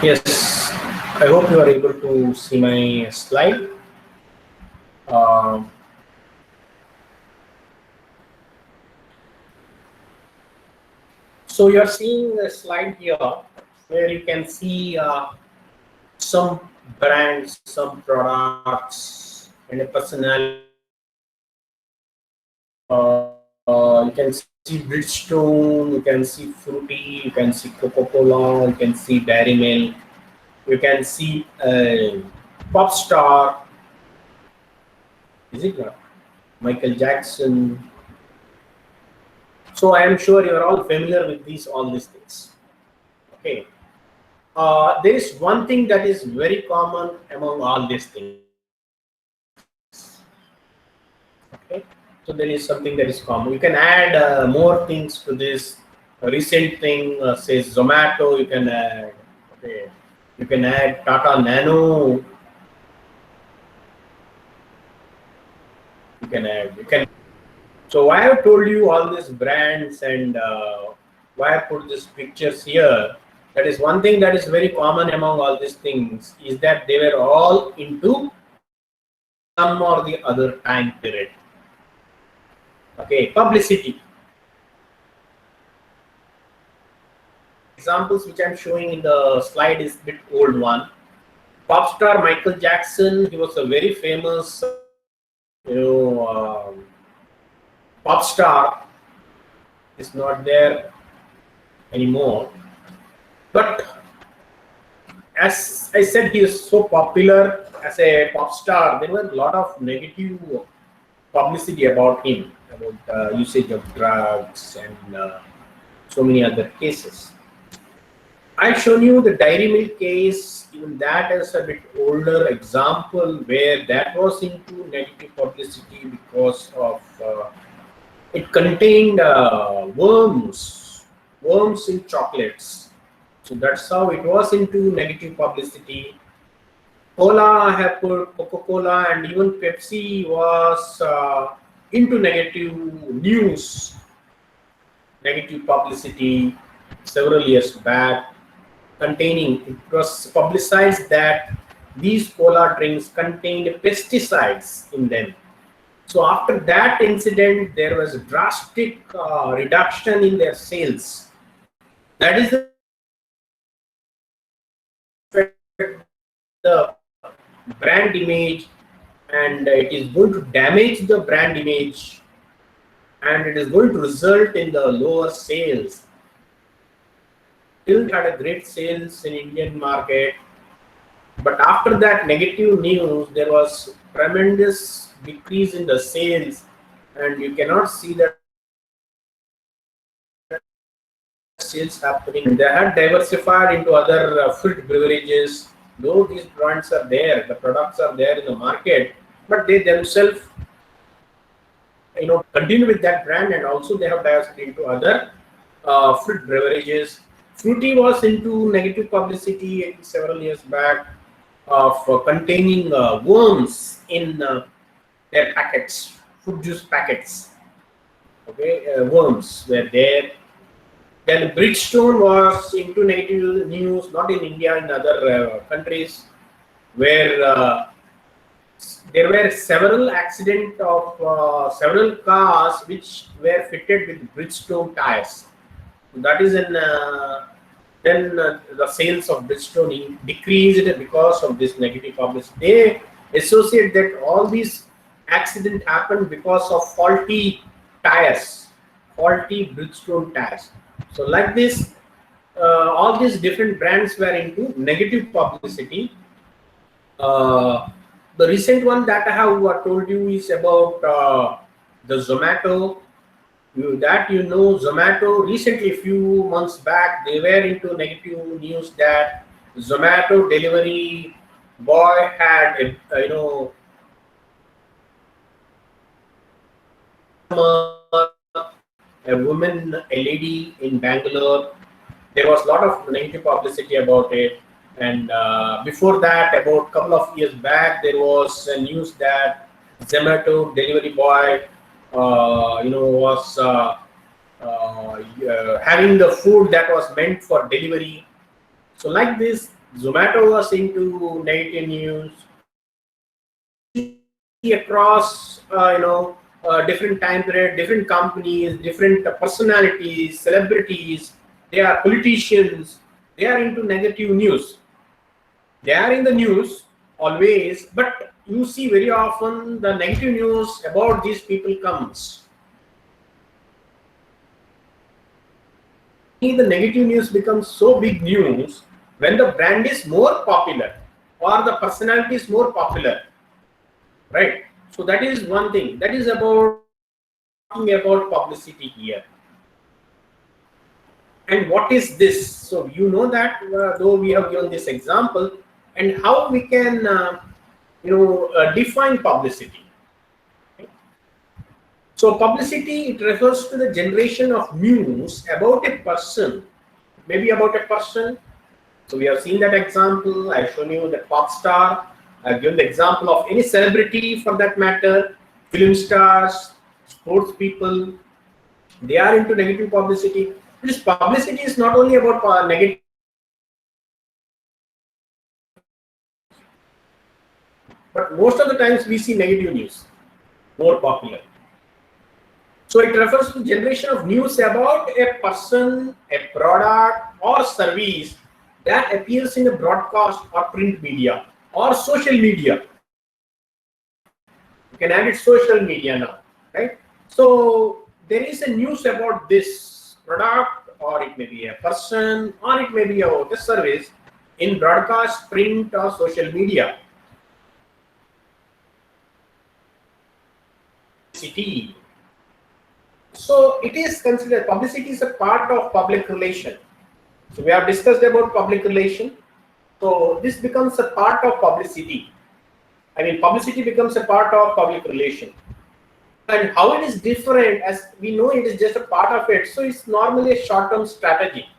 Yes, I hope you are able to see my slide. Um, so you are seeing a slide here where you can see some brands, some products, and a personality. You can see Bridgestone, you can see Fruity, you can see Coca-Cola, you can see Dairy Milk, you can see Pop Star, is it not? Michael Jackson. So I am sure you are all familiar with all these things. Okay. There is one thing that is very common among all these things. Okay. So there is something that is common. You can add more things to this. A recent thing says Zomato. You can add. Okay. You can add Tata Nano. You can add. You can. So why I have told you all these brands and why I put these pictures here. That is one thing that is very common among all these things is that they were all into some or the other time period. Okay, publicity. Examples which I'm showing in the slide is a bit old one. Pop star Michael Jackson, he was a very famous, pop star. Is not there anymore. But as I said, he is so popular as a pop star. There were a lot of negative publicity about him, about usage of drugs and so many other cases. I've shown you the Dairy Milk case. Even that is a bit older example where that was into negative publicity because of it contained worms in chocolates. So that's how it was into negative publicity. Cola, I have put Coca-Cola, and even Pepsi was into negative news, negative publicity several years back. It was publicized that these cola drinks contained pesticides in them. So after that incident, there was a drastic reduction in their sales. That is the brand image, and it is going to damage the brand image, and it is going to result in the lower sales. Still had a great sales in Indian market, but after that negative news, there was tremendous decrease in the sales, and you cannot see that sales happening. They had diversified into other fruit beverages. Though these brands are there, the products are there in the market, but they themselves, continue with that brand, and also they have diversified into other fruit beverages. Fruity was into negative publicity several years back of containing worms in their packets, fruit juice packets. Okay, worms were there. Then Bridgestone was into negative news, not in India, in other countries, where there were several accidents of several cars which were fitted with Bridgestone tires. That is then the sales of Bridgestone decreased because of this negative publicity. They associate that all these accidents happened because of faulty tires, faulty Bridgestone tires. So like this, all these different brands were into negative publicity. The recent one that I have told you is about the Zomato. Zomato recently, a few months back, they were into negative news that Zomato delivery boy had a woman, a lady in Bangalore. There was a lot of negative publicity about it, and before that, about a couple of years back, there was a news that Zomato delivery boy was having the food that was meant for delivery. So like this, Zomato was into negative news. Across different time period, different companies, different personalities, celebrities, they are politicians, they are into negative news. They are in the news always, but you see very often the negative news about these people comes. The negative news becomes so big news when the brand is more popular or the personality is more popular, right? So that is one thing. That is about talking about publicity here. And what is this? So you know that though we have given this example, and how we can define publicity. So publicity, it refers to the generation of news about a person, maybe about a person. So we have seen that example. I've shown you the pop star. I've given the example of any celebrity for that matter, film stars, sports people. They are into negative publicity. This publicity is not only about negative, but most of the times we see negative news more popular. So it refers to generation of news about a person, a product or service that appears in a broadcast or print media or social media. You can add it social media now, right? So there is a news about this product, or it may be a person, or it may be about a service in broadcast, print or social media. So it is considered, publicity is a part of public relation. So we have discussed about public relation. So this becomes a part of publicity. I mean, publicity becomes a part of public relation. And how it is different, as we know it is just a part of it. So it's normally a short-term strategy.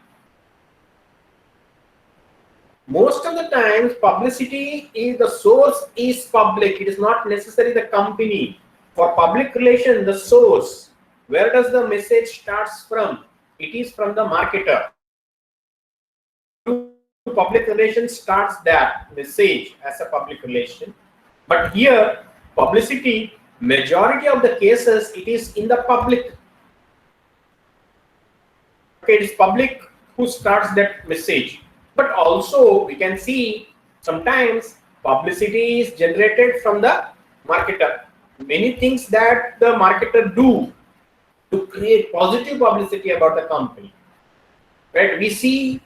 Most of the times, publicity is the source is public. It is not necessarily the company. For public relation, the source, where does the message starts from? It is from the marketer. Public relations starts that message as a public relation. But here, publicity, majority of the cases, it is in the public. Okay, it is public who starts that message. But also, we can see sometimes publicity is generated from the marketer. Many things that the marketer do to create positive publicity about the company, right? We see,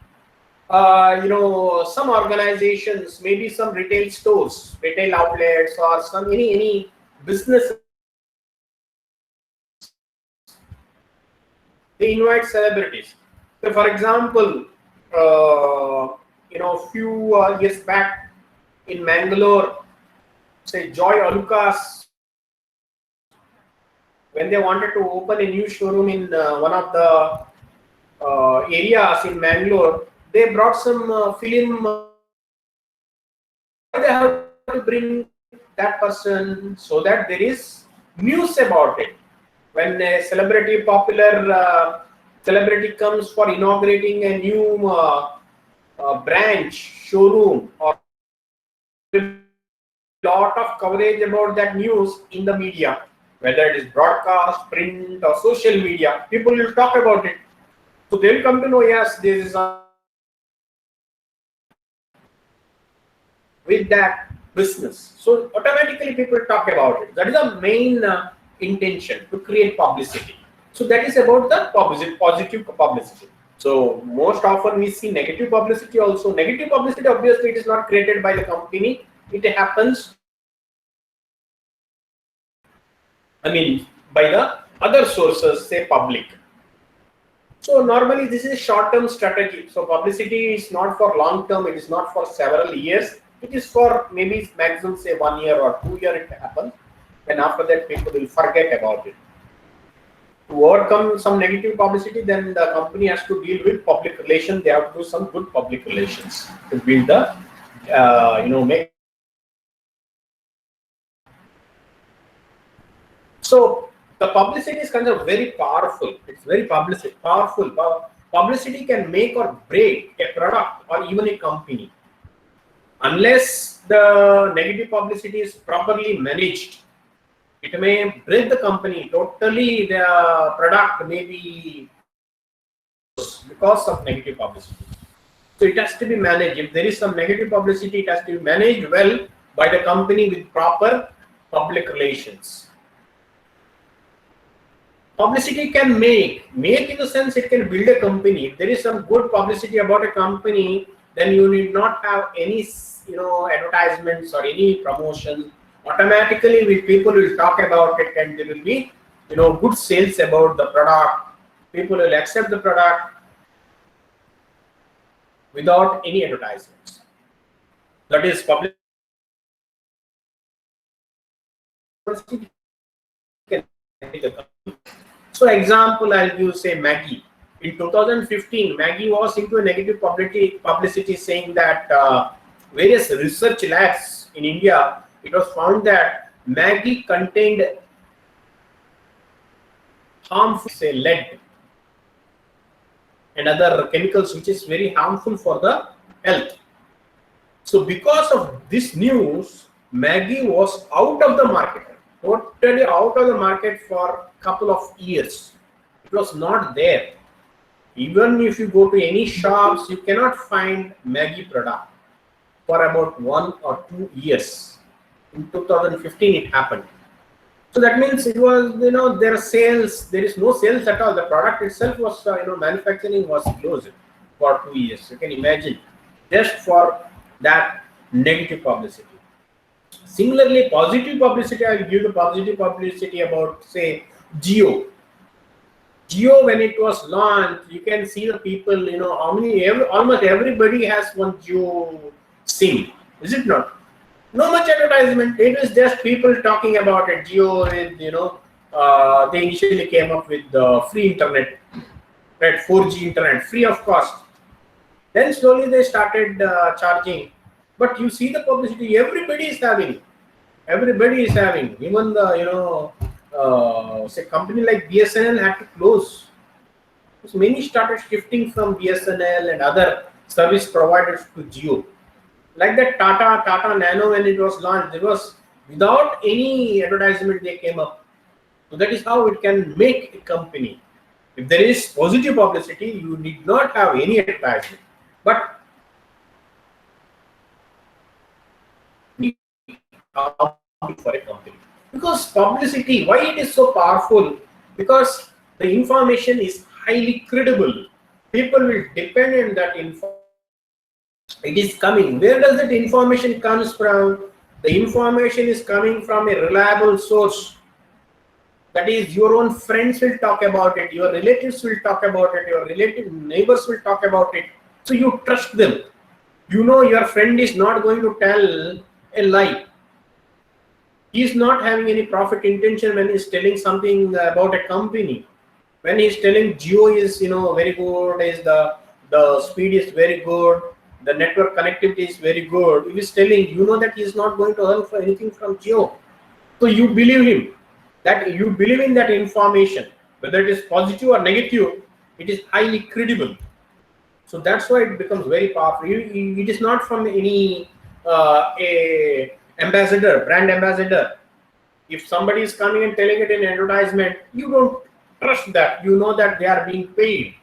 some organizations, maybe some retail stores, retail outlets, or some any business. They invite celebrities. So, for example, few years back in Mangalore, say Joy Alucas, when they wanted to open a new showroom in one of the areas in Mangalore, they brought some film. They have to bring that person so that there is news about it. When a celebrity, popular celebrity comes for inaugurating a new branch, showroom, or lot of coverage about that news in the media, whether it is broadcast, print, or social media, people will talk about it. So they will come to know, yes, this is with that business. So automatically people talk about it. That is the main intention, to create publicity. So that is about the positive publicity. So most often we see negative publicity also. Negative publicity, obviously, it is not created by the company. It happens, by the other sources, say public. So normally this is a short-term strategy. So publicity is not for long-term. It is not for several years. It is for maybe maximum say 1 year or 2 years it happens. And after that, people will forget about it. To overcome some negative publicity, then the company has to deal with public relations. They have to do some good public relations to build the, make. So the publicity is kind of very powerful. It's very powerful. Publicity can make or break a product or even a company. Unless the negative publicity is properly managed, it may break the company totally. The product may be because of negative publicity. So it has to be managed. If there is some negative publicity, it has to be managed well by the company with proper public relations. Publicity can make in the sense it can build a company. If there is some good publicity about a company, then you need not have any advertisements or any promotion. Automatically people will talk about it, and there will be good sales about the product. People will accept the product without any advertisements. That is publicity. So example, I'll give say Maggie. In 2015, Maggie was into a negative publicity saying that various research labs in India, it was found that Maggie contained harmful, say, lead and other chemicals which is very harmful for the health. So because of this news, Maggie was out of the market, totally out of the market for a couple of years. It was not there. Even if you go to any shops, you cannot find Maggie product for about 1 or 2 years. In 2015 it happened. So that means it was, there is no sales at all. The product itself was, manufacturing was closed for 2 years. You can imagine, just for that negative publicity. Similarly, positive publicity, I will give the positive publicity about, say, Jio. Jio, when it was launched, you can see the people, almost everybody has one Jio SIM, is it not? No much advertisement. It was just people talking about it. Jio is, they initially came up with the free internet, right? 4G internet, free of cost. Then slowly they started charging. But you see the publicity, everybody is having. Everybody is having. Even the, say company like BSNL had to close. So many started shifting from BSNL and other service providers to Jio. Like that Tata Nano, when it was launched, it was without any advertisement they came up. So that is how it can make a company. If there is positive publicity, you need not have any advertisement. But for a company. Because publicity, why it is so powerful? Because the information is highly credible. People will depend on that information. It is coming. Where does that information comes from? The information is coming from a reliable source. That is, your own friends will talk about it, your relatives will talk about it, your relative neighbors will talk about it. So you trust them. You know your friend is not going to tell a lie. He is not having any profit intention when he is telling something about a company. When he is telling Jio is very good, is the speed is very good, the network connectivity is very good. If he is telling, that he is not going to earn for anything from Jio. So you believe him. That you believe in that information, whether it is positive or negative, it is highly credible. So that's why it becomes very powerful. It is not from any a brand ambassador. If somebody is coming and telling it in advertisement, you don't trust that. You know that they are being paid.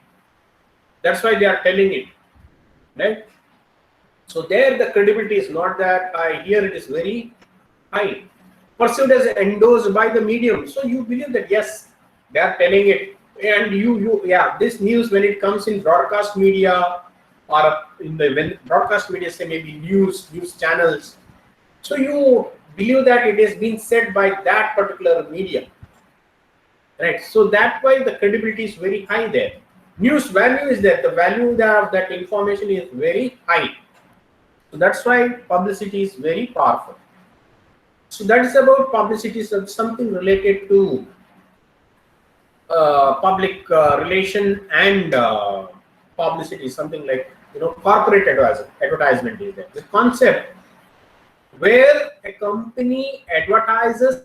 That's why they are telling it, right? So there the credibility is not that high. Here it is very high. Perceived as endorsed by the medium. So you believe that yes, they are telling it. And this news, when it comes in broadcast media or when broadcast media, say maybe news channels, so you believe that it has been said by that particular medium, right? So that's why the credibility is very high there. News value is there. The value of that information is very high. So that's why publicity is very powerful. So that is about publicity, something related to public relation and publicity, something like corporate advertisement is there. The concept where a company advertises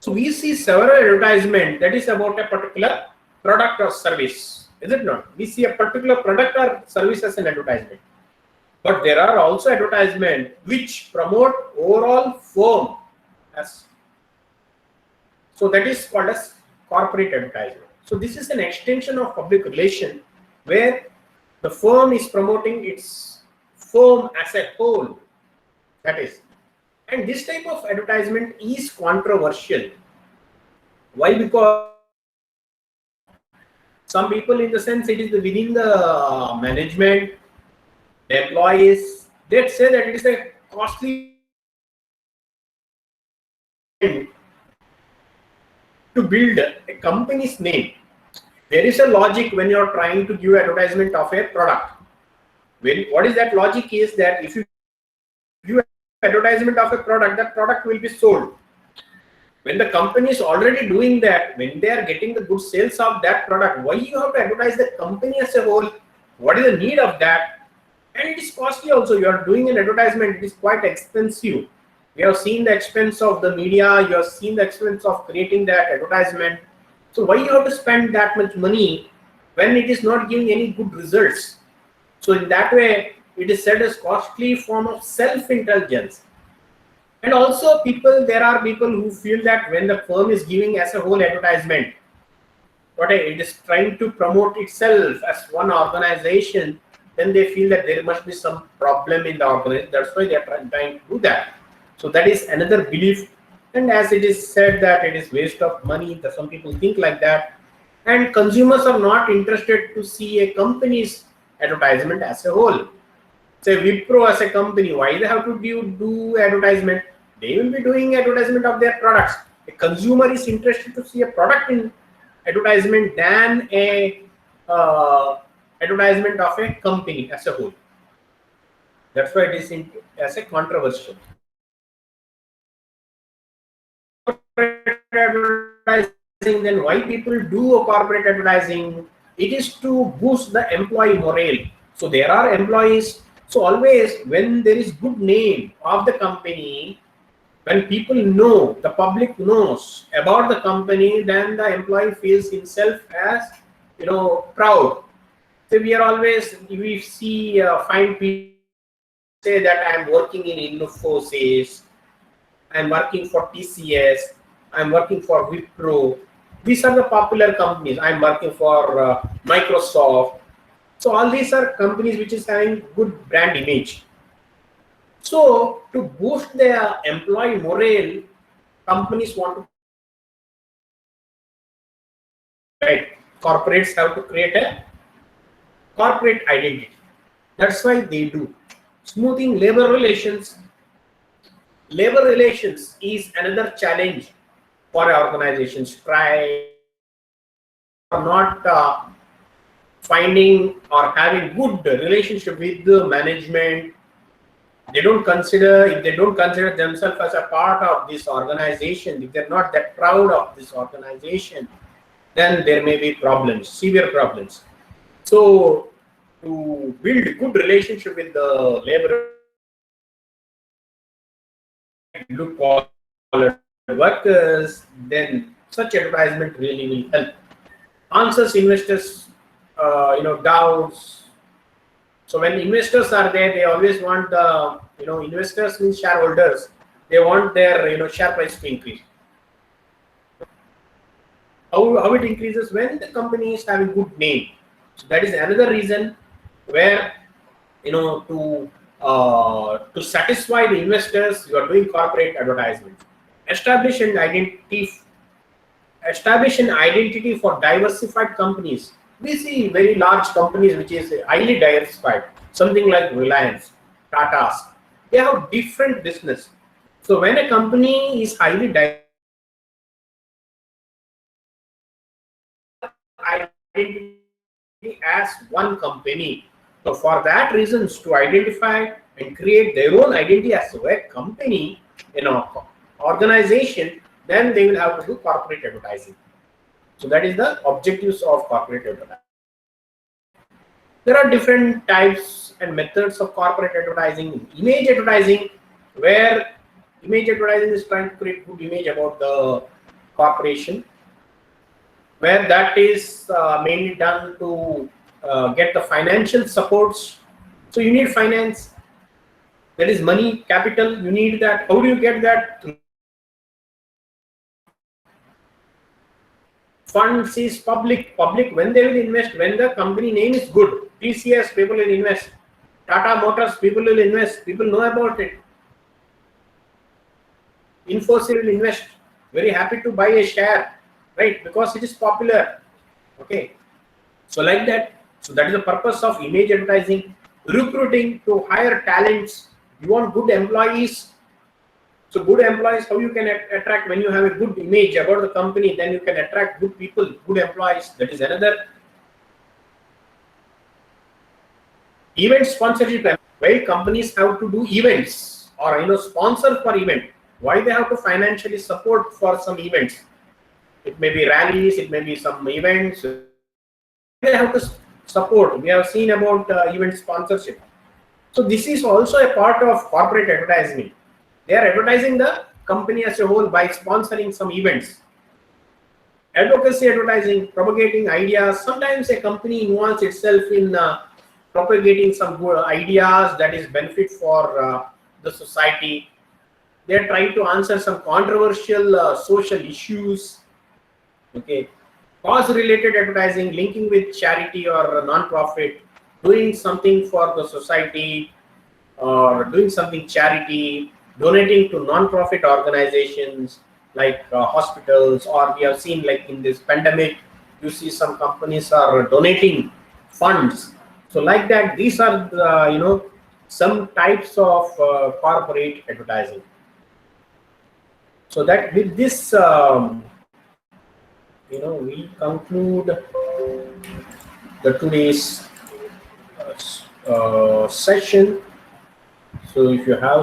So we see several advertisement that is about a particular product or service, is it not? We see a particular product or service as an advertisement. But there are also advertisements which promote overall firm as, so that is called as corporate advertisement. So this is an extension of public relation where the firm is promoting its firm as a whole. That is, and this type of advertisement is controversial. Why? Because some people, in the sense, it is within the management, the employees, they say that it is a costly to build a company's name. There is a logic when you are trying to give advertisement of a product. What is that logic is that if you give advertisement of a product, that product will be sold. When the company is already doing that, when they are getting the good sales of that product, why you have to advertise the company as a whole? What is the need of that? And it is costly also. You are doing an advertisement, it is quite expensive. We have seen the expense of the media, you have seen the expense of creating that advertisement. So why you have to spend that much money when it is not giving any good results? So in that way, it is said as costly form of self-indulgence. And also there are people who feel that when the firm is giving as a whole advertisement, it is trying to promote itself as one organization, then they feel that there must be some problem in the organization. That's why they are trying to do that. So that is another belief. And as it is said that it is waste of money, that some people think like that. And consumers are not interested to see a company's advertisement as a whole. Say Wipro as a company, why they have to do advertisement? They will be doing advertisement of their products. A consumer is interested to see a product in advertisement than a advertisement of a company as a whole. That's why it is as a controversial. Advertising, then why people do a corporate advertising? It is to boost the employee morale. So there are employees. So always when there is good name of the company, when people know, the public knows about the company, then the employee feels himself as proud. So we see find people say that I am working in Infosys, I am working for TCS, I am working for Wipro. These are the popular companies. I am working for Microsoft. So all these are companies which is having good brand image. So to boost their employee morale, companies want to, right? Corporates have to create a corporate identity. That's why they do. Smoothing labor relations. Labor relations is another challenge for organizations. Try or not finding or having good relationship with the management. If they don't consider themselves as a part of this organization, if they're not that proud of this organization, then there may be problems, severe problems. So to build good relationship with the labor, blue collar workers, then such advertisement really will help. Answers investors doubts. So when investors are there, they always want the investors means shareholders. They want their share price to increase. How it increases? When the company is having good name. So that is another reason where to satisfy the investors, you are doing corporate advertisement. Establish an identity for diversified companies. We see very large companies which is highly diversified, something like Reliance, Tata's. They have different business. So when a company is highly diversified, identity as one company. So for that reasons, to identify and create their own identity as a company, organization, then they will have to do corporate advertising. So that is the objectives of corporate advertising. There are different types and methods of corporate advertising. Image advertising, where image advertising is trying to create good image about the corporation, where that is mainly done to get the financial supports. So you need finance, that is money, capital, you need that. How do you get that? Funds is public. When they will invest, when the company name is good, TCS, people will invest. Tata Motors, people will invest. People know about it. Infosys will invest. Very happy to buy a share, right? Because it is popular. Okay. So like that. So that is the purpose of image advertising. Recruiting to hire talents. You want good employees. So good employees, how you can attract? When you have a good image about the company, then you can attract good people, good employees. That is another. Event sponsorship. Why companies have to do events or sponsor for event? Why they have to financially support for some events? It may be rallies, it may be some events. They have to support. We have seen about event sponsorship. So this is also a part of corporate advertising. They are advertising the company as a whole by sponsoring some events. Advocacy advertising, propagating ideas. Sometimes a company involves itself in propagating some good ideas that is benefit for the society. They are trying to answer some controversial social issues. Okay, cause-related advertising, linking with charity or non-profit, doing something for the society or doing something charity, donating to non-profit organizations like hospitals, or we have seen like in this pandemic, you see some companies are donating funds. So like that, these are the, some types of corporate advertising. So that with this, we conclude the today's session. So if you have